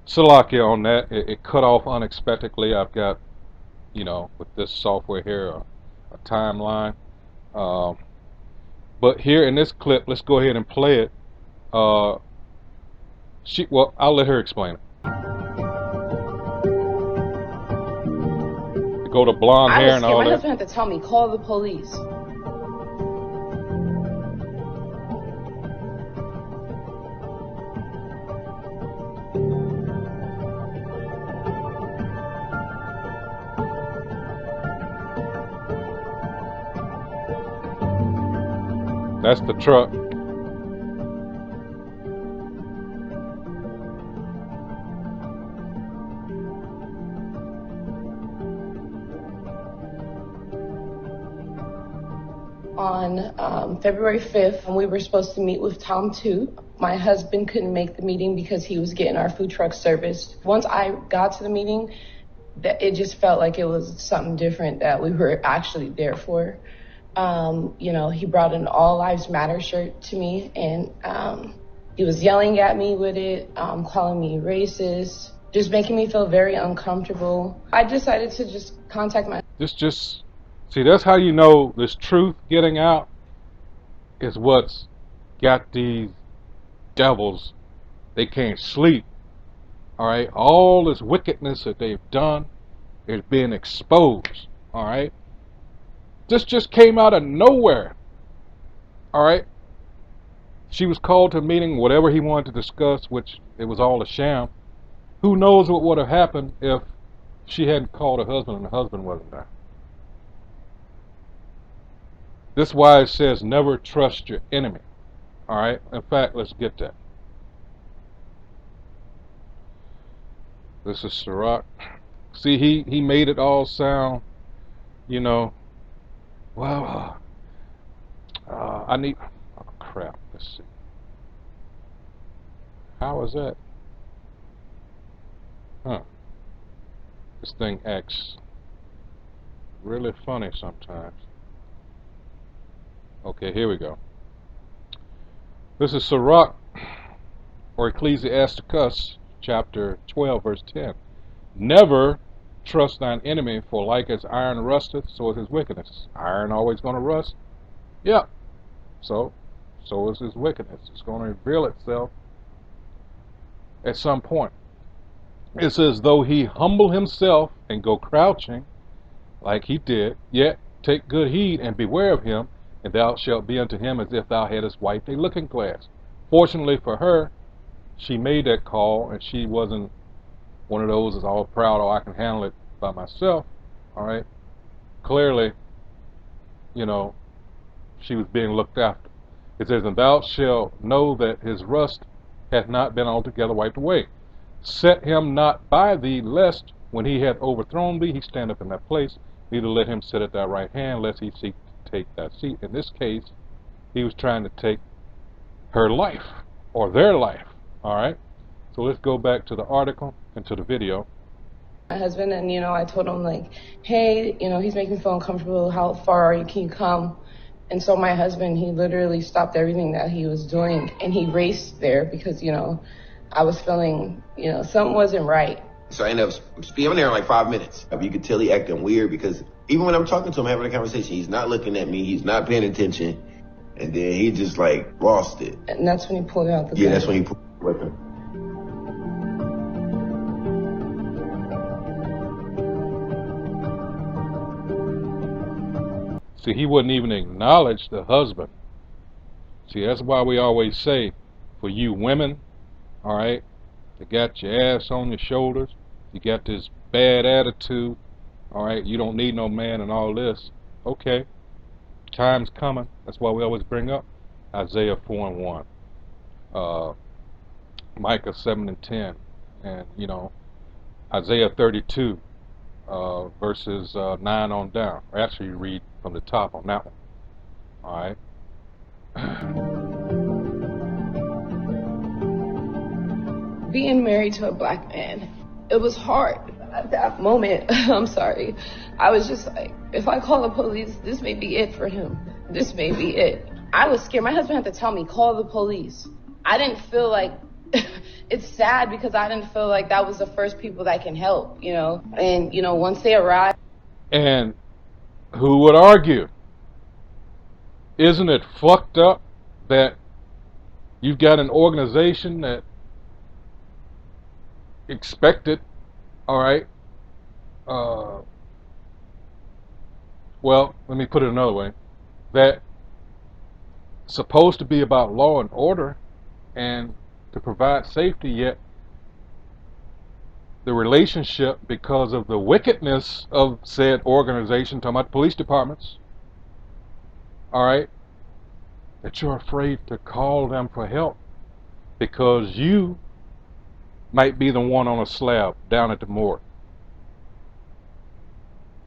Salakia on that. It cut off unexpectedly. I've got, with this software here, a timeline. Um, but here in this clip, let's go ahead and play it. Uh, well, I'll let her explain it. Go to blonde I hair was and scared. all My that. husband had to tell me, call the police. That's the truck. On February 5th, we were supposed to meet with Pt.2. My husband couldn't make the meeting because he was getting our food truck serviced. Once I got to the meeting, it just felt like it was something different that we were actually there for. He brought an All Lives Matter shirt to me, and he was yelling at me with it, calling me racist, just making me feel very uncomfortable. I decided to just contact my... See, that's how you know this truth getting out is what's got these devils. They can't sleep. All right, all this wickedness that they've done is being exposed. All right, this just came out of nowhere. All right, she was called to a meeting, whatever he wanted to discuss, which it was all a sham. Who knows what would have happened if she hadn't called her husband and the husband wasn't there. This is why it says never trust your enemy. All right, in fact, let's get that. This is Sirach. See, he made it all sound, you know, well, I need, oh crap, let's see. How is that? Huh. This thing acts really funny sometimes. Okay, here we go. This is Sirach, or Ecclesiasticus, chapter 12, verse 10. Never trust thine enemy, for like as iron rusteth, so is his wickedness. Iron always going to rust? Yeah. So is his wickedness. It's going to reveal itself at some point. It says, though he humble himself and go crouching, like he did, yet take good heed and beware of him, and thou shalt be unto him as if thou hadst wiped a looking glass. Fortunately for her, she made that call, and she wasn't one of those that's all proud, oh, I can handle it by myself. All right. Clearly, she was being looked after. It says, and thou shalt know that his rust hath not been altogether wiped away. Set him not by thee, lest when he hath overthrown thee, he stand up in that place. Neither let him sit at thy right hand, lest he seek to take thy seat. In this case, he was trying to take her life, or their life. All right? So let's go back to the article and to the video. My husband, and I told him, like, hey, he's making me feel uncomfortable. How far can you come? And so my husband, he literally stopped everything that he was doing, and he raced there because I was feeling something wasn't right. So I ended up being there in like 5 minutes. You could tell he acting weird because even when I'm talking to him, having a conversation, he's not looking at me, he's not paying attention, and then he just like lost it. And that's when he pulled out the gun. Yeah, that's when he pulled the weapon. See, he wouldn't even acknowledge the husband. See, that's why we always say, for you women, all right, you got your ass on your shoulders, you got this bad attitude, all right, you don't need no man and all this. Okay, time's coming. That's why we always bring up Isaiah 4 and 1, Micah 7 and 10, and Isaiah 32, verses 9 on down. Or actually, you read from the top on that one. All right. Being married to a black man, it was hard at that moment. I'm sorry. I was just like, if I call the police, this may be it for him. This may be it. I was scared. My husband had to tell me, call the police. I didn't feel like it's sad because I didn't feel like that was the first people that can help, you know. And, you know, once they arrive. And who would argue? Isn't it fucked up that you've got an organization that expected, all right, uh, well, let me put it another way, that supposed to be about law and order and to provide safety, yet the relationship, because of the wickedness of said organization, talking about police departments, all right, that you're afraid to call them for help because you might be the one on a slab down at the morgue.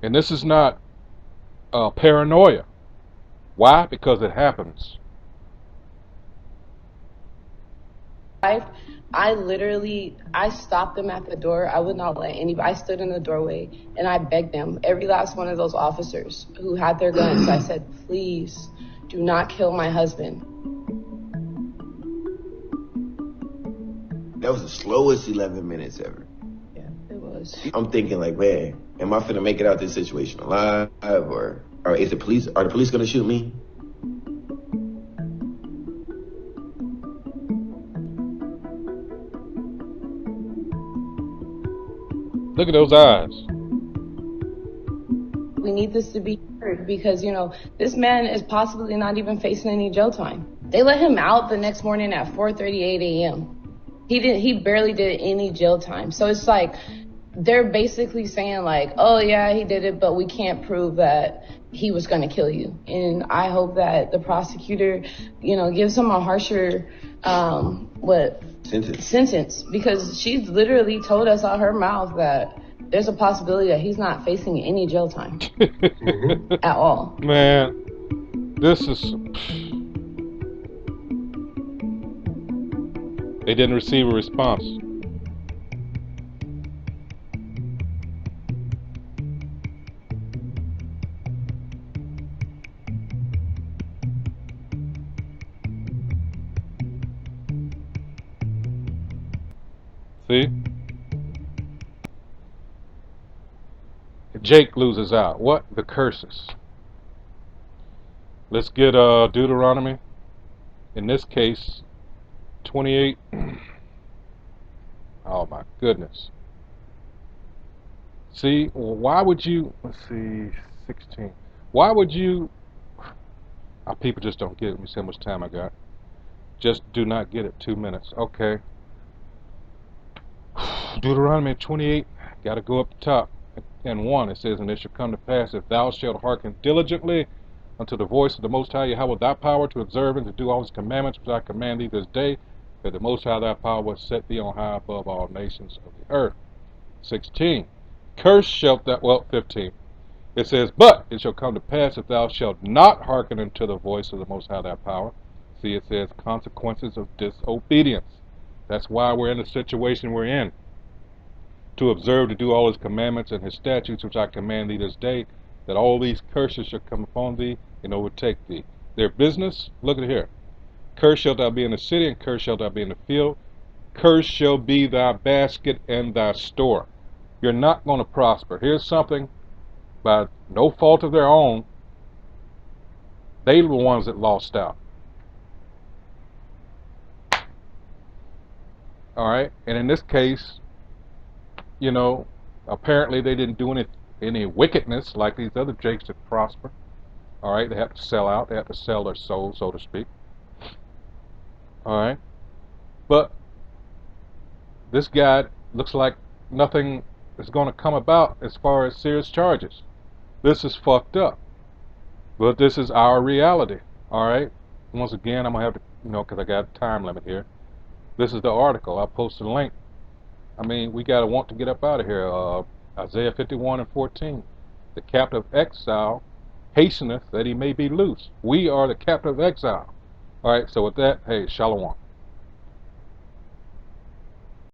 And this is not paranoia. Why? Because it happens. I stopped them at the door. I would not let anybody. I stood in the doorway and I begged them, every last one of those officers who had their guns. I said, please do not kill my husband. That was the slowest 11 minutes ever. Yeah, it was. I'm thinking like, man, am I finna make it out this situation alive, or are the police gonna shoot me? Look at those eyes. We need this to be heard because, you know, this man is possibly not even facing any jail time. They let him out the next morning at 4:38 a.m. He barely did any jail time. So it's like they're basically saying like, oh yeah, he did it, but we can't prove that he was going to kill you. And I hope that the prosecutor, you know, gives him a harsher sentence, because she's literally told us out her mouth that there's a possibility that he's not facing any jail time at all. Man, this is... They didn't receive a response. See? Jake loses out. What? The curses. Let's get Deuteronomy. In this case, 28. Oh my goodness. See, why would you... Let's see, 16. Why would you... Our people just don't get it. Let me see how much time I got. Just do not get it. 2 minutes. Okay. Deuteronomy 28. Got to go up the top. And 1, it says, and it shall come to pass, if thou shalt hearken diligently unto the voice of the Most High Yahweh thy power, to observe and to do all his commandments which I command thee this day, that the Most High thy power will set thee on high above all nations of the earth. 16. Cursed shalt thou... Well, 15. It says, but it shall come to pass, if thou shalt not hearken unto the voice of the Most High thy power. See, it says consequences of disobedience. That's why we're in the situation we're in. To observe, to do all his commandments and his statutes which I command thee this day, that all these curses shall come upon thee and overtake thee. Their business, look at it here. Cursed shalt thou be in the city, and cursed shalt thou be in the field. Cursed shall be thy basket and thy store. You're not going to prosper. Here's something, by no fault of their own, they were the ones that lost out. Alright, and in this case, you know, apparently they didn't do any wickedness like these other jakes that prosper. Alright, they have to sell out, they have to sell their soul, so to speak. Alright, but this guy looks like nothing is going to come about as far as serious charges. This is fucked up. But this is our reality. Alright, once again, I'm going to have to, you know, because I got a time limit here. This is the article. I'll post a link. I mean, we got to want to get up out of here. Isaiah 51 and 14. The captive exile hasteneth that he may be loose. We are the captive exile. Alright, so with that, hey, shalom.